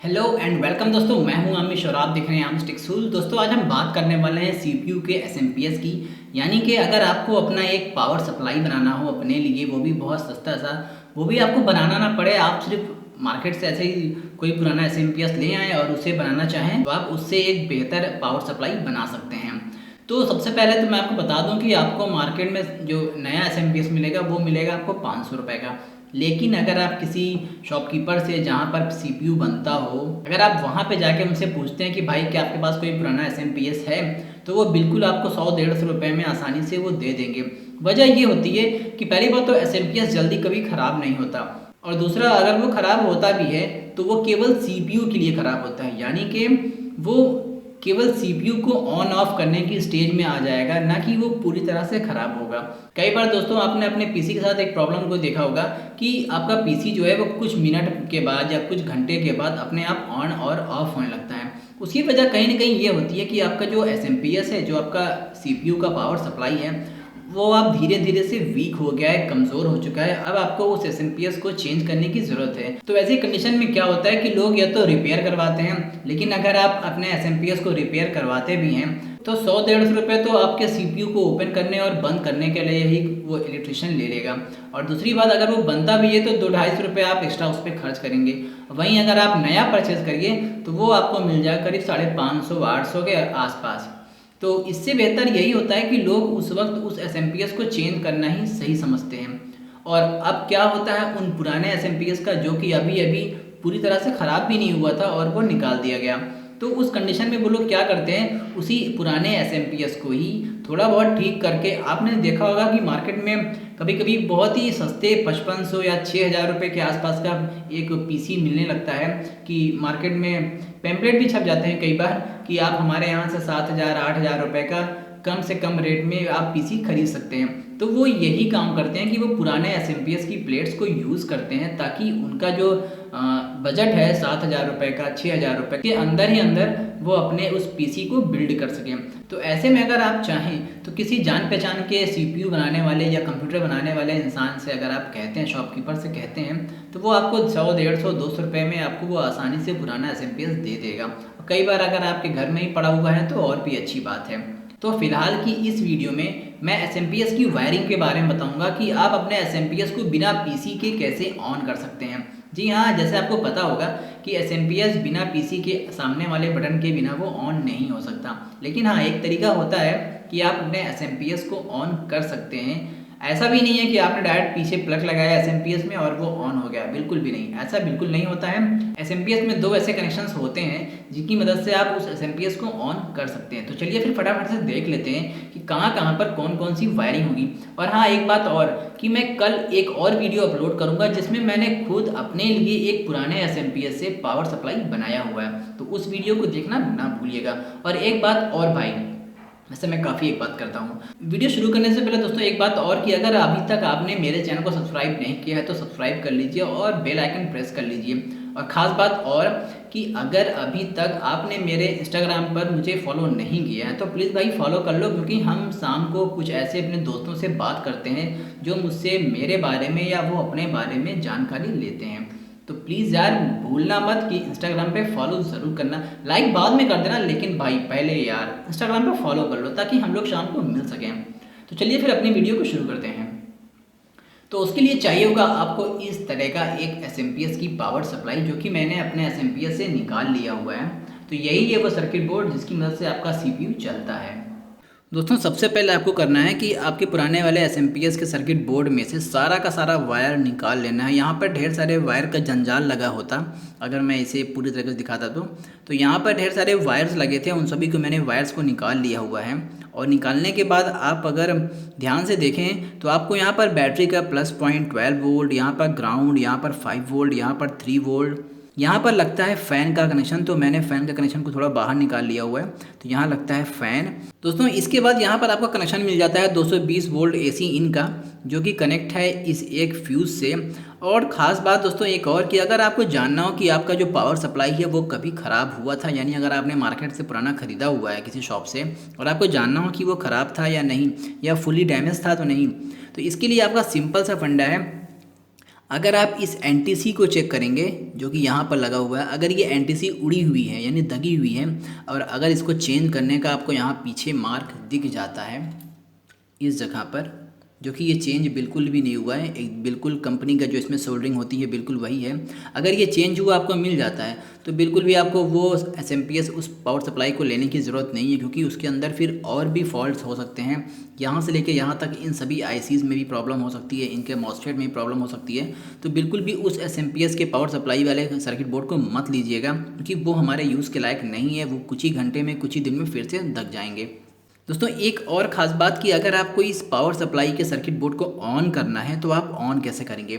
Hello and welcome दोस्तों, मैं हूं आमिश और आप देख रहे हैं आमिश टेक्सूल। दोस्तों आज हम बात करने वाले हैं सीपीयू के एसएमपीएस की। यानी कि अगर आपको अपना एक पावर सप्लाई बनाना हो अपने लिए, वो भी बहुत सस्ता सा, वो भी आपको बनाना ना पड़े, आप सिर्फ मार्केट से ऐसे ही कोई पुराना एसएमपीएस ले आएँ और उसे बनाना चाहें तो आप उससे एक बेहतर पावर सप्लाई बना सकते हैं। तो सबसे पहले तो मैं आपको बता दूं कि आपको मार्केट में जो नया एसएमपीएस मिलेगा वो मिलेगा आपको 500 रुपये का। लेकिन अगर आप किसी शॉपकीपर से जहाँ पर सीपीयू बनता हो, अगर आप वहाँ पे जाके उनसे पूछते हैं कि भाई क्या आपके पास कोई पुराना एसएमपीएस है, तो वो बिल्कुल आपको 100-150 रुपये में आसानी से वो दे देंगे। वजह ये होती है कि पहली बात तो एसएमपीएस जल्दी कभी ख़राब नहीं होता, और दूसरा अगर वो ख़राब होता भी है तो वो केवल सीपीयू के लिए ख़राब होता है। यानी कि वो केवल सीपीयू को ऑन ऑफ करने की स्टेज में आ जाएगा, ना कि वो पूरी तरह से ख़राब होगा। कई बार दोस्तों आपने अपने पीसी के साथ एक प्रॉब्लम को देखा होगा कि आपका पीसी जो है वो कुछ मिनट के बाद या कुछ घंटे के बाद अपने आप ऑन और ऑफ होने लगता है। उसकी वजह कहीं ना कहीं ये होती है कि आपका जो एसएमपीएस है, जो आपका सीपीयू का पावर सप्लाई है, वो अब धीरे धीरे से वीक हो गया है, कमज़ोर हो चुका है। अब आपको उस एसएमपीएस को चेंज करने की ज़रूरत है। तो ऐसी कंडीशन में क्या होता है कि लोग या तो रिपेयर करवाते हैं, लेकिन अगर आप अपने एसएमपीएस को रिपेयर करवाते भी हैं तो 100-150 रुपये तो आपके सीपीयू को ओपन करने और बंद करने के लिए ही वो इलेक्ट्रिशियन ले लेगा। और दूसरी बात, अगर वो बनता भी है तो 200-250 रुपये आप एक्स्ट्रा उस पर खर्च करेंगे। वहीं अगर आप नया परचेज करिए तो वो आपको मिल जाएगा करीब 550-800 के आसपास। तो इससे बेहतर यही होता है कि लोग उस वक्त उस एसएमपीएस को चेंज करना ही सही समझते हैं। और अब क्या होता है, उन पुराने एसएमपीएस का जो कि अभी अभी पूरी तरह से ख़राब भी नहीं हुआ था और वो निकाल दिया गया, तो उस कंडीशन में वो लोग क्या करते हैं, उसी पुराने एसएमपीएस को ही थोड़ा बहुत ठीक करके, आपने देखा होगा कि मार्केट में कभी कभी बहुत ही सस्ते 5500 या 6000 रुपये के आसपास का एक पीसी मिलने लगता है, कि मार्केट में पैम्पलेट भी छप जाते हैं कई बार कि आप हमारे यहाँ से 7000-8000 रुपये का कम से कम रेट में आप पीसी खरीद सकते हैं। तो वो यही काम करते हैं कि वो पुराने एसएमपीएस की प्लेट्स को यूज़ करते हैं, ताकि उनका जो बजट है 7000 रुपये का, 6000 रुपये के अंदर ही अंदर वो अपने उस पीसी को बिल्ड कर सकें। तो ऐसे में अगर आप चाहें तो किसी जान पहचान के सीपीयू बनाने वाले या कंप्यूटर बनाने वाले इंसान से अगर आप कहते हैं, शॉपकीपर से कहते हैं, तो वो आपको 100-150-200 रुपये में आपको वो आसानी से पुराना एसएमपीएस दे देगा। कई बार अगर आपके घर में ही पड़ा हुआ है तो और भी अच्छी बात है। तो फिलहाल की इस वीडियो में मैं एसएमपीएस की वायरिंग के बारे में बताऊंगा कि आप अपने एसएमपीएस को बिना पीसी के कैसे ऑन कर सकते हैं। जी हाँ, जैसे आपको पता होगा कि एसएमपीएस बिना पीसी के सामने वाले बटन के बिना वो ऑन नहीं हो सकता। लेकिन हाँ, एक तरीका होता है कि आप अपने एसएमपीएस को ऑन कर सकते हैं। ऐसा भी नहीं है कि आपने डायरेक्ट पीछे प्लग लगाया एसएमपीएस में और वो ऑन हो गया, बिल्कुल भी नहीं, ऐसा बिल्कुल नहीं होता है। एसएमपीएस में दो ऐसे कनेक्शंस होते हैं जिनकी मदद से आप उस एसएमपीएस को ऑन कर सकते हैं। तो चलिए फिर फटाफट से देख लेते हैं कि कहाँ कहाँ पर कौन कौन सी वायरिंग होगी। और हाँ, एक बात और कि मैं कल एक और वीडियो अपलोड करूँगा जिसमें मैंने खुद अपने लिए एक पुराने एसएमपीएस से पावर सप्लाई बनाया हुआ है, तो उस वीडियो को देखना ना भूलिएगा। और एक बात और भाई, वैसे मैं काफ़ी एक बात करता हूँ वीडियो शुरू करने से पहले दोस्तों, एक बात और कि अगर अभी तक आपने मेरे चैनल को सब्सक्राइब नहीं किया है तो सब्सक्राइब कर लीजिए और बेल आइकन प्रेस कर लीजिए। और ख़ास बात और कि अगर अभी तक आपने मेरे इंस्टाग्राम पर मुझे फॉलो नहीं किया है तो प्लीज़ भाई फॉलो कर लो, क्योंकि हम शाम को कुछ ऐसे अपने दोस्तों से बात करते हैं जो मुझसे मेरे बारे में या वो अपने बारे में जानकारी लेते हैं। तो प्लीज़ यार भूलना मत कि इंस्टाग्राम पे फॉलो ज़रूर करना, लाइक बाद में कर देना, लेकिन भाई पहले यार इंस्टाग्राम पे फॉलो कर लो ताकि हम लोग शाम को मिल सकें। तो चलिए फिर अपनी वीडियो को शुरू करते हैं। तो उसके लिए चाहिए होगा आपको इस तरह का एक एसएमपीएस की पावर सप्लाई, जो कि मैंने अपने एसएमपीएस से निकाल लिया हुआ है। तो यही है वो सर्किट बोर्ड जिसकी मदद से आपका सीपीयू चलता है। दोस्तों सबसे पहले आपको करना है कि आपके पुराने वाले एसएमपीएस के सर्किट बोर्ड में से सारा का सारा वायर निकाल लेना है। यहाँ पर ढेर सारे वायर का जंजाल लगा होता, अगर मैं इसे पूरी तरीके से दिखाता तो यहाँ पर ढेर सारे वायर्स लगे थे, उन सभी को मैंने वायर्स को निकाल लिया हुआ है। और निकालने के बाद आप अगर ध्यान से देखें तो आपको यहाँ पर बैटरी का प्लस पॉइंट 12 वोल्ट, यहाँ पर ग्राउंड, यहाँ पर 5 वोल्ट, यहाँ पर 3 वोल्ट, यहाँ पर लगता है फ़ैन का कनेक्शन, तो मैंने फ़ैन का कनेक्शन को थोड़ा बाहर निकाल लिया हुआ है, तो यहाँ लगता है फ़ैन। दोस्तों इसके बाद यहाँ पर आपका कनेक्शन मिल जाता है 220 वोल्ट एसी इन का, जो कि कनेक्ट है इस एक फ्यूज़ से। और ख़ास बात दोस्तों एक और कि अगर आपको जानना हो कि आपका जो पावर सप्लाई है वो कभी ख़राब हुआ था, यानी अगर आपने मार्केट से पुराना ख़रीदा हुआ है किसी शॉप से और आपको जानना हो कि वो ख़राब था या नहीं, या फुली डैमेज था तो नहीं, तो इसके लिए आपका सिंपल सा फंडा है। अगर आप इस एनटीसी को चेक करेंगे जो कि यहाँ पर लगा हुआ है, अगर ये एनटीसी उड़ी हुई है यानी दगी हुई है और अगर इसको चेंज करने का आपको यहाँ पीछे मार्क दिख जाता है इस जगह पर, जो कि ये चेंज बिल्कुल भी नहीं हुआ है, एक बिल्कुल कंपनी का जो इसमें सोल्डरिंग होती है बिल्कुल वही है। अगर ये चेंज हुआ आपको मिल जाता है तो बिल्कुल भी आपको वो एसएमपीएस उस पावर सप्लाई को लेने की ज़रूरत नहीं है, क्योंकि उसके अंदर फिर और भी फॉल्ट्स हो सकते हैं। यहाँ से लेके यहाँ तक इन सभी आईसीज़ में भी प्रॉब्लम हो सकती है, इनके मॉसफेट में भी प्रॉब्लम हो सकती है। तो बिल्कुल भी उस एसएमपीएस के पावर सप्लाई वाले सर्किट बोर्ड को मत लीजिएगा, क्योंकि वो हमारे यूज़ के लायक नहीं है। वो कुछ ही घंटे में कुछ ही दिन में फिर से दग जाएंगे। दोस्तों एक और ख़ास बात कि अगर आपको इस पावर सप्लाई के सर्किट बोर्ड को ऑन करना है तो आप ऑन कैसे करेंगे।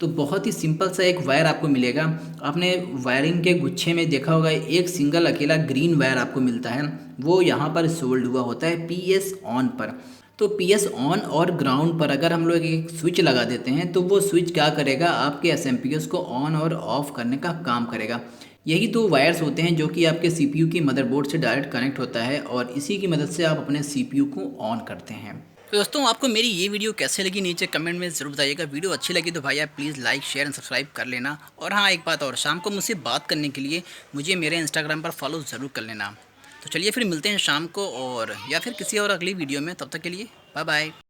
तो बहुत ही सिंपल सा एक वायर आपको मिलेगा। आपने वायरिंग के गुच्छे में देखा होगा एक सिंगल अकेला ग्रीन वायर आपको मिलता है, वो यहाँ पर सोल्ड हुआ होता है पीएस ऑन पर। तो पीएस ऑन और ग्राउंड पर अगर हम लोग एक स्विच लगा देते हैं तो वो स्विच क्या करेगा, आपके एसएमपीएस को ऑन और ऑफ करने का काम करेगा। यही दो वायर्स होते हैं जो कि आपके सीपीयू की मदरबोर्ड से डायरेक्ट कनेक्ट होता है और इसी की मदद से आप अपने सीपीयू को ऑन करते हैं। तो दोस्तों आपको मेरी ये वीडियो कैसे लगी नीचे कमेंट में ज़रूर बताइएगा। वीडियो अच्छी लगी तो भाई आप please like share and subscribe कर लेना। और हाँ एक बात और, शाम को मुझसे बात करने के लिए मुझे मेरे इंस्टाग्राम पर फॉलो ज़रूर कर लेना। तो चलिए फिर मिलते हैं शाम को और या फिर किसी और अगली वीडियो में, तब तक के लिए बाय बाय।